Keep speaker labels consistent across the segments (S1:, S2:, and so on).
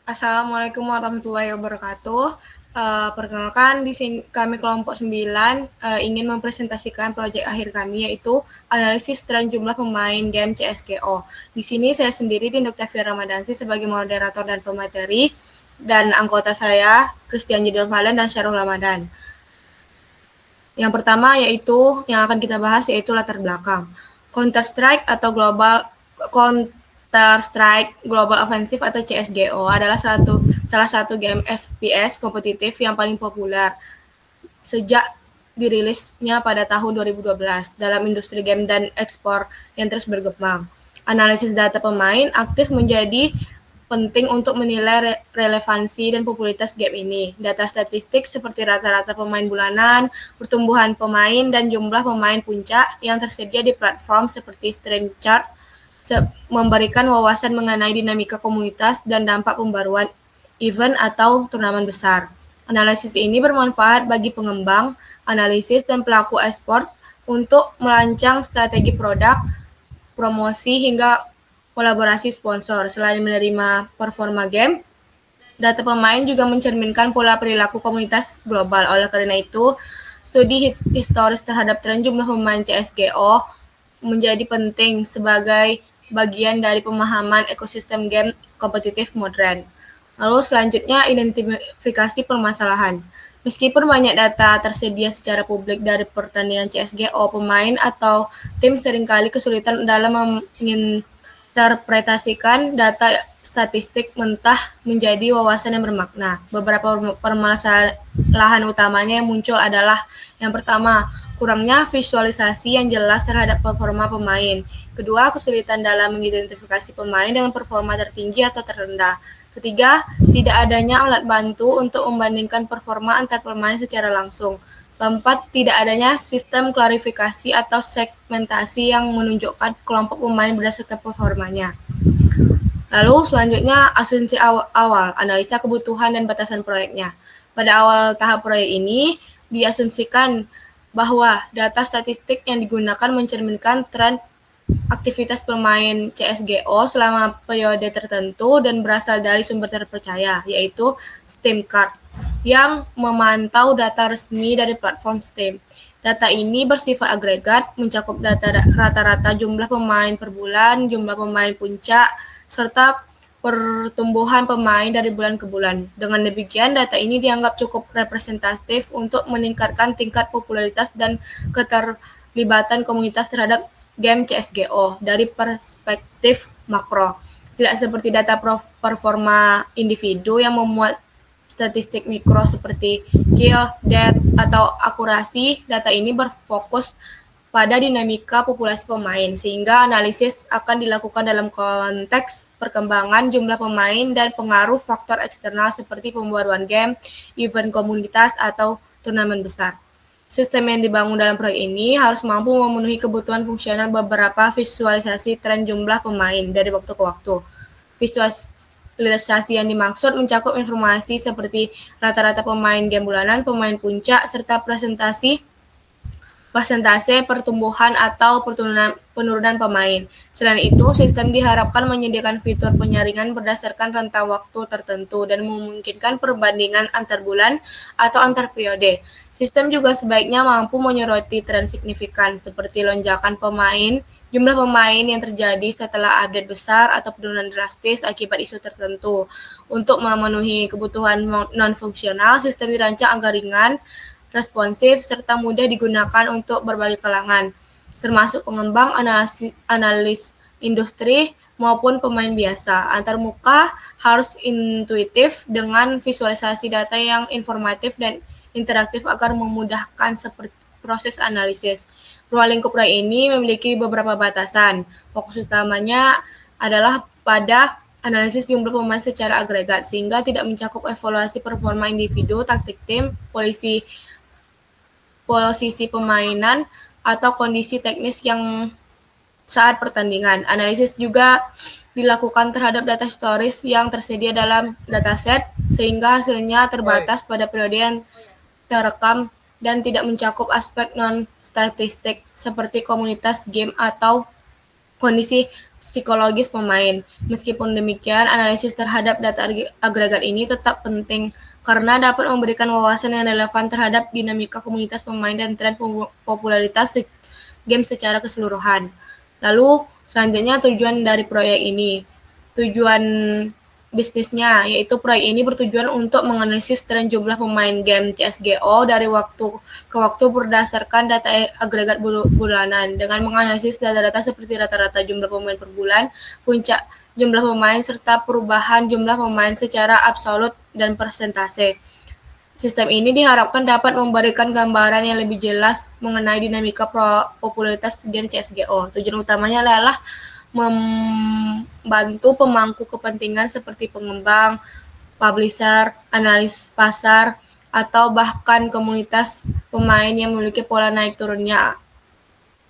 S1: Assalamualaikum warahmatullahi wabarakatuh. Perkenalkan, di sini kami kelompok 9 ingin mempresentasikan proyek akhir kami, yaitu analisis tren jumlah pemain game CSGO. Di sini saya sendiri, Dinda Tafira Ramadansi, sebagai moderator dan pemateri, dan anggota saya, Christian Jedul Valen dan Syarul Ramadan. Yang pertama yaitu yang akan kita bahas yaitu latar belakang. Counter-Strike Global Offensive atau CSGO adalah salah satu game FPS kompetitif yang paling populer sejak dirilisnya pada tahun 2012 dalam industri game dan ekspor yang terus berkembang. Analisis data pemain aktif menjadi penting untuk menilai relevansi dan popularitas game ini. Data statistik seperti rata-rata pemain bulanan, pertumbuhan pemain, dan jumlah pemain puncak yang tersedia di platform seperti StreamChart memberikan wawasan mengenai dinamika komunitas dan dampak pembaruan event atau turnamen besar. Analisis ini bermanfaat bagi pengembang, analisis, dan pelaku esports untuk merancang strategi produk, promosi, hingga kolaborasi sponsor. Selain menerima performa game, data pemain juga mencerminkan pola perilaku komunitas global. Oleh karena itu, studi historis terhadap tren jumlah pemain CSGO menjadi penting sebagai bagian dari pemahaman ekosistem game kompetitif modern. Lalu selanjutnya, identifikasi permasalahan. Meskipun banyak data tersedia secara publik dari pertandingan CSGO, pemain atau tim seringkali kesulitan dalam menginterpretasikan data statistik mentah menjadi wawasan yang bermakna. Beberapa permasalahan utamanya yang muncul adalah yang pertama, kurangnya visualisasi yang jelas terhadap performa pemain. Kedua, kesulitan dalam mengidentifikasi pemain dengan performa tertinggi atau terendah. Ketiga, tidak adanya alat bantu untuk membandingkan performa antar pemain secara langsung. Keempat, tidak adanya sistem klarifikasi atau segmentasi yang menunjukkan kelompok pemain berdasarkan performanya. Lalu selanjutnya asumsi awal, analisa kebutuhan dan batasan proyeknya. Pada awal tahap proyek ini, diasumsikan bahwa data statistik yang digunakan mencerminkan tren aktivitas pemain CSGO selama periode tertentu dan berasal dari sumber terpercaya, yaitu Steam Card, yang memantau data resmi dari platform Steam. Data ini bersifat agregat, mencakup data rata-rata jumlah pemain per bulan, jumlah pemain puncak, serta pertumbuhan pemain dari bulan ke bulan. Dengan demikian, data ini dianggap cukup representatif untuk meningkatkan tingkat popularitas dan keterlibatan komunitas terhadap game CSGO dari perspektif makro. Tidak seperti data performa individu yang memuat statistik mikro seperti kill, death, atau akurasi. Data ini berfokus pada dinamika populasi pemain, sehingga analisis akan dilakukan dalam konteks perkembangan jumlah pemain dan pengaruh faktor eksternal seperti pembaruan game, event komunitas, atau turnamen besar. Sistem yang dibangun dalam proyek ini harus mampu memenuhi kebutuhan fungsional beberapa visualisasi tren jumlah pemain dari waktu ke waktu. Visualisasi yang dimaksud mencakup informasi seperti rata-rata pemain game bulanan, pemain puncak, serta persentase pertumbuhan atau penurunan pemain. Selain itu, sistem diharapkan menyediakan fitur penyaringan berdasarkan rentang waktu tertentu dan memungkinkan perbandingan antar bulan atau antar periode. Sistem juga sebaiknya mampu menyoroti tren signifikan seperti lonjakan jumlah pemain yang terjadi setelah update besar atau penurunan drastis akibat isu tertentu. Untuk memenuhi kebutuhan non-fungsional, sistem dirancang agar ringan, responsif, serta mudah digunakan untuk berbagai kalangan, termasuk pengembang, analis industri, maupun pemain biasa. Antarmuka harus intuitif dengan visualisasi data yang informatif dan interaktif agar memudahkan proses analisis. Ruang lingkup proyek ini memiliki beberapa batasan. Fokus utamanya adalah pada analisis jumlah pemain secara agregat, sehingga tidak mencakup evaluasi performa individu, taktik tim, posisi pemainan, atau kondisi teknis yang saat pertandingan. Analisis juga dilakukan terhadap data historis yang tersedia dalam dataset, sehingga hasilnya terbatas pada periode yang terekam dan tidak mencakup aspek non-statistik seperti komunitas game atau kondisi psikologis pemain. Meskipun demikian, analisis terhadap data agregat ini tetap penting karena dapat memberikan wawasan yang relevan terhadap dinamika komunitas pemain dan tren popularitas game secara keseluruhan. Lalu, selanjutnya tujuan dari proyek ini. Tujuan bisnisnya, yaitu proyek ini bertujuan untuk menganalisis tren jumlah pemain game CSGO dari waktu ke waktu berdasarkan data agregat bulanan. Dengan menganalisis data-data seperti rata-rata jumlah pemain per bulan, puncak jumlah pemain, serta perubahan jumlah pemain secara absolut dan persentase. Sistem ini diharapkan dapat memberikan gambaran yang lebih jelas mengenai dinamika popularitas game CSGO. Tujuan utamanya adalah membantu pemangku kepentingan seperti pengembang, publisher, analis pasar, atau bahkan komunitas pemain yang memiliki pola naik turunnya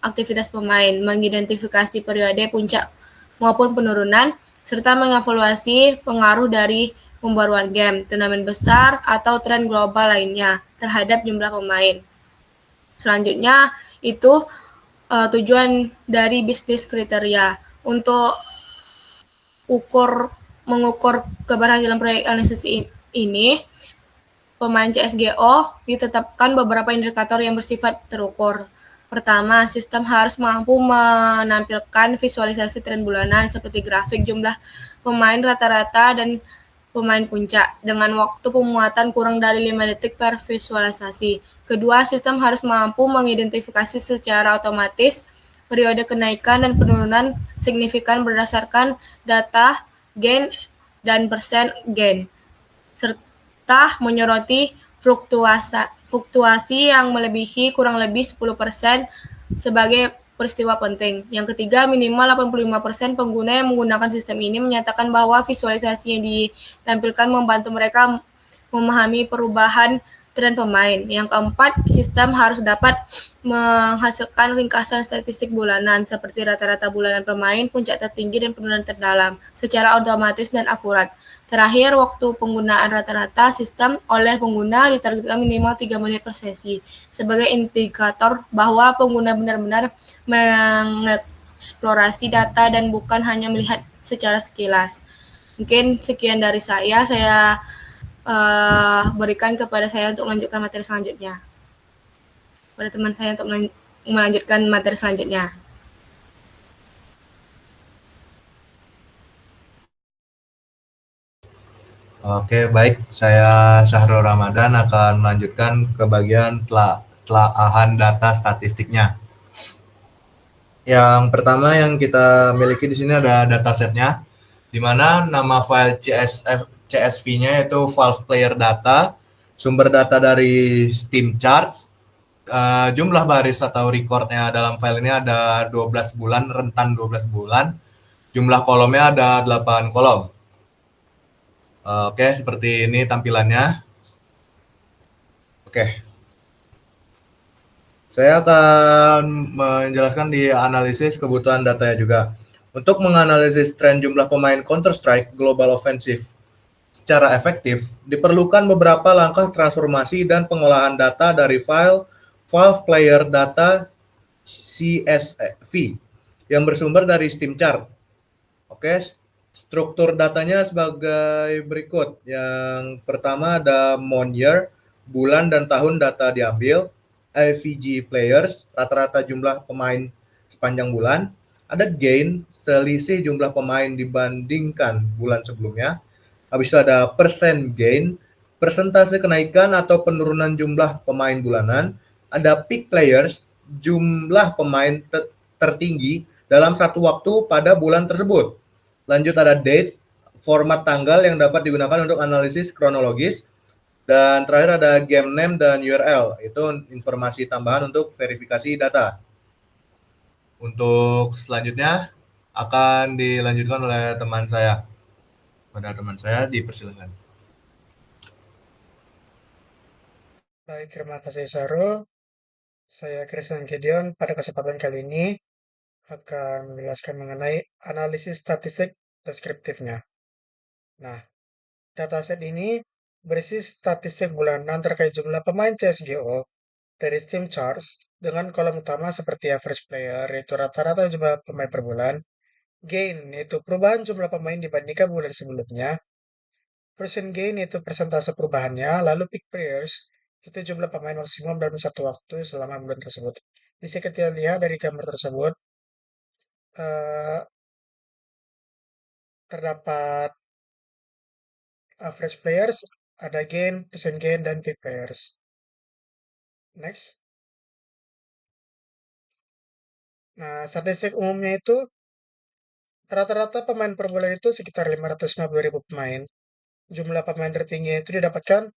S1: aktivitas pemain, mengidentifikasi periode puncak maupun penurunan, serta mengevaluasi pengaruh dari pembaruan game, turnamen besar, atau tren global lainnya terhadap jumlah pemain. Selanjutnya, itu tujuan dari bisnis kriteria. Untuk mengukur keberhasilan proyek analisis ini, pemain CSGO ditetapkan beberapa indikator yang bersifat terukur. Pertama, sistem harus mampu menampilkan visualisasi tren bulanan seperti grafik jumlah pemain rata-rata dan pemain puncak dengan waktu pemuatan kurang dari 5 detik per visualisasi. Kedua, sistem harus mampu mengidentifikasi secara otomatis periode kenaikan dan penurunan signifikan berdasarkan data gain dan persen gain, serta menyoroti fluktuasi yang melebihi kurang lebih 10% sebagai peristiwa penting. Yang ketiga, minimal 85% pengguna yang menggunakan sistem ini menyatakan bahwa visualisasi yang ditampilkan membantu mereka memahami perubahan tren pemain. Yang keempat, sistem harus dapat menghasilkan ringkasan statistik bulanan seperti rata-rata bulanan pemain, puncak tertinggi, dan penurunan terdalam secara otomatis dan akurat. Terakhir, waktu penggunaan rata-rata sistem oleh pengguna ditargetkan minimal 3 menit per sesi sebagai indikator bahwa pengguna benar-benar mengeksplorasi data dan bukan hanya melihat secara sekilas. Mungkin sekian dari saya berikan kepada saya untuk melanjutkan materi selanjutnya. Pada teman saya untuk melanjutkan materi selanjutnya.
S2: Oke, baik. Saya Syahrul Ramadan akan melanjutkan ke bagian telaahan data statistiknya. Yang pertama yang kita miliki di sini ada datasetnya, di mana nama file CSV-nya yaitu Valve Player Data, sumber data dari Steam Charts, jumlah baris atau recordnya dalam file ini ada 12 bulan, rentan 12 bulan, jumlah kolomnya ada 8 kolom. Oke, seperti ini tampilannya. Oke. Saya akan menjelaskan di analisis kebutuhan datanya juga. Untuk menganalisis tren jumlah pemain Counter-Strike Global Offensive secara efektif, diperlukan beberapa langkah transformasi dan pengolahan data dari file Valve Player Data CSV yang bersumber dari Steam Chart. Oke, struktur datanya sebagai berikut. Yang pertama ada month year, bulan dan tahun data diambil, AVG players, rata-rata jumlah pemain sepanjang bulan, ada gain, selisih jumlah pemain dibandingkan bulan sebelumnya, habis itu ada persen gain, persentase kenaikan atau penurunan jumlah pemain bulanan, ada peak players, jumlah pemain tertinggi dalam satu waktu pada bulan tersebut. Lanjut ada date, format tanggal yang dapat digunakan untuk analisis kronologis. Dan terakhir ada game name dan URL, itu informasi tambahan untuk verifikasi data. Untuk selanjutnya akan dilanjutkan oleh teman saya. Pada teman saya dipersilakan.
S3: Baik, terima kasih Sarul. Saya Christian Gideon. Pada kesempatan kali ini akan menjelaskan mengenai analisis statistik deskriptifnya. Nah, dataset ini berisi statistik bulanan terkait jumlah pemain CSGO dari Steam Charts dengan kolom utama seperti average player, yaitu rata-rata jumlah pemain per bulan, Gain, yaitu perubahan jumlah pemain dibandingkan bulan sebelumnya. Percent gain, yaitu persentase perubahannya. Lalu peak players, itu jumlah pemain maksimum dalam satu waktu selama bulan tersebut. Bisa kita lihat dari gambar tersebut, eh, terdapat average players, ada gain, percent gain, dan peak players. Next. Nah, statistik umumnya itu rata-rata pemain per bulan itu sekitar 550.000 pemain. Jumlah pemain tertinggi itu didapatkan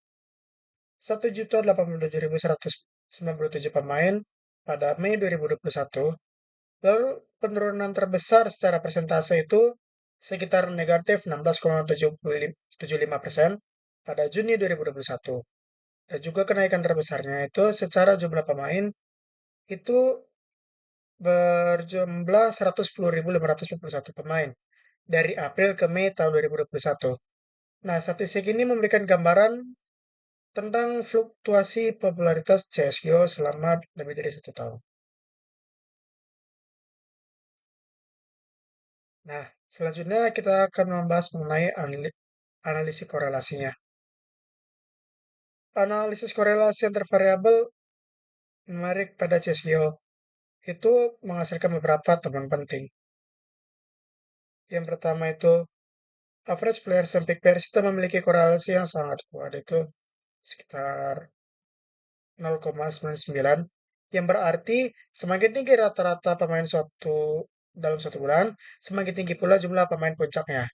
S3: 1.087.197 pemain pada Mei 2021. Lalu penurunan terbesar secara persentase itu sekitar negatif 16,75% pada Juni 2021. Dan juga kenaikan terbesarnya itu secara jumlah pemain itu berjumlah 110.541 pemain dari April ke Mei tahun 2021. Nah, statistik ini memberikan gambaran tentang fluktuasi popularitas CSGO selama lebih dari 1 tahun. Nah, selanjutnya kita akan membahas mengenai analisis korelasinya. Analisis korelasi antar variabel numerik pada CSGO itu menghasilkan beberapa temuan penting. Yang pertama itu average players dan peak players itu memiliki korelasi yang sangat kuat, itu sekitar 0,99, yang berarti semakin tinggi rata-rata pemain dalam suatu bulan, semakin tinggi pula jumlah pemain puncaknya.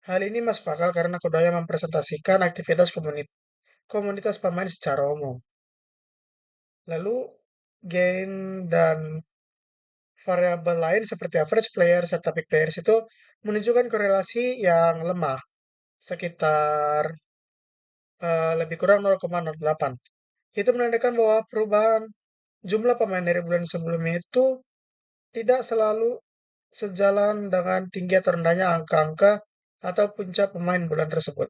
S3: Hal ini masuk akal karena keduanya mempresentasikan aktivitas komunitas pemain secara umum. Lalu, gain dan variabel lain seperti average player serta peak players itu menunjukkan korelasi yang lemah, sekitar lebih kurang 0,08. Itu menandakan bahwa perubahan jumlah pemain dari bulan sebelumnya itu tidak selalu sejalan dengan tinggi atau rendahnya angka-angka atau puncak pemain bulan tersebut.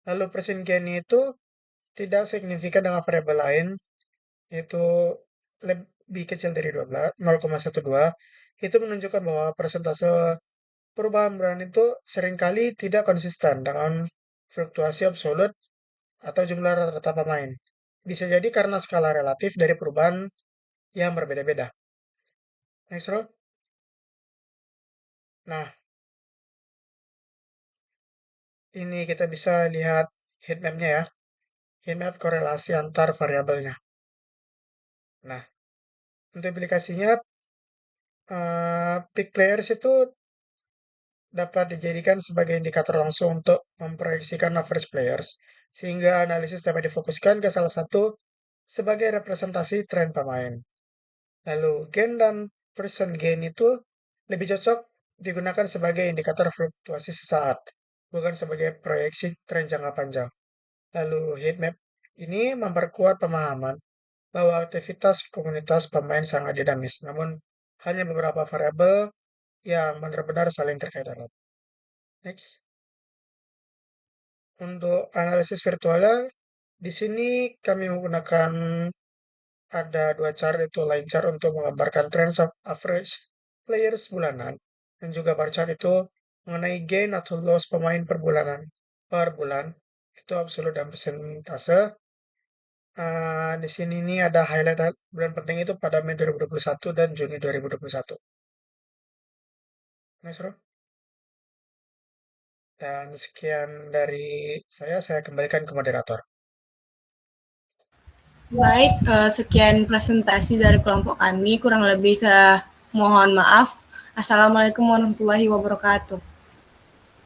S3: Lalu persen gain itu tidak signifikan dengan variabel lain, yaitu lebih kecil dari 12, 0,12. Itu menunjukkan bahwa persentase perubahan bulan itu seringkali tidak konsisten dengan fluktuasi absolut atau jumlah rata-rata pemain. Bisa jadi karena skala relatif dari perubahan yang berbeda-beda. Next row. Nah, ini kita bisa lihat heatmap-nya ya. Heatmap korelasi antar variabelnya. Nah, untuk aplikasinya, peak players itu dapat dijadikan sebagai indikator langsung untuk memproyeksikan average players, sehingga analisis dapat difokuskan ke salah satu sebagai representasi tren pemain. Lalu, gain dan percent gain itu lebih cocok digunakan sebagai indikator fluktuasi sesaat, bukan sebagai proyeksi tren jangka panjang. Lalu, heatmap ini memperkuat pemahaman bahwa aktivitas komunitas pemain sangat dinamis, namun hanya beberapa variabel yang benar-benar saling terkait erat. Next. Untuk analisis virtualnya, di sini kami menggunakan ada dua cara, itu line chart untuk menggambarkan trend of average players bulanan, dan juga bar chart itu mengenai gain atau loss pemain per bulan, itu absolut dan persentase. Di sini ini ada highlight bulan penting itu pada Mei 2021 dan Juni 2021. Next, bro. Dan sekian dari saya kembalikan ke moderator.
S1: Baik, sekian presentasi dari kelompok kami. Kurang lebih mohon maaf. Assalamualaikum warahmatullahi wabarakatuh.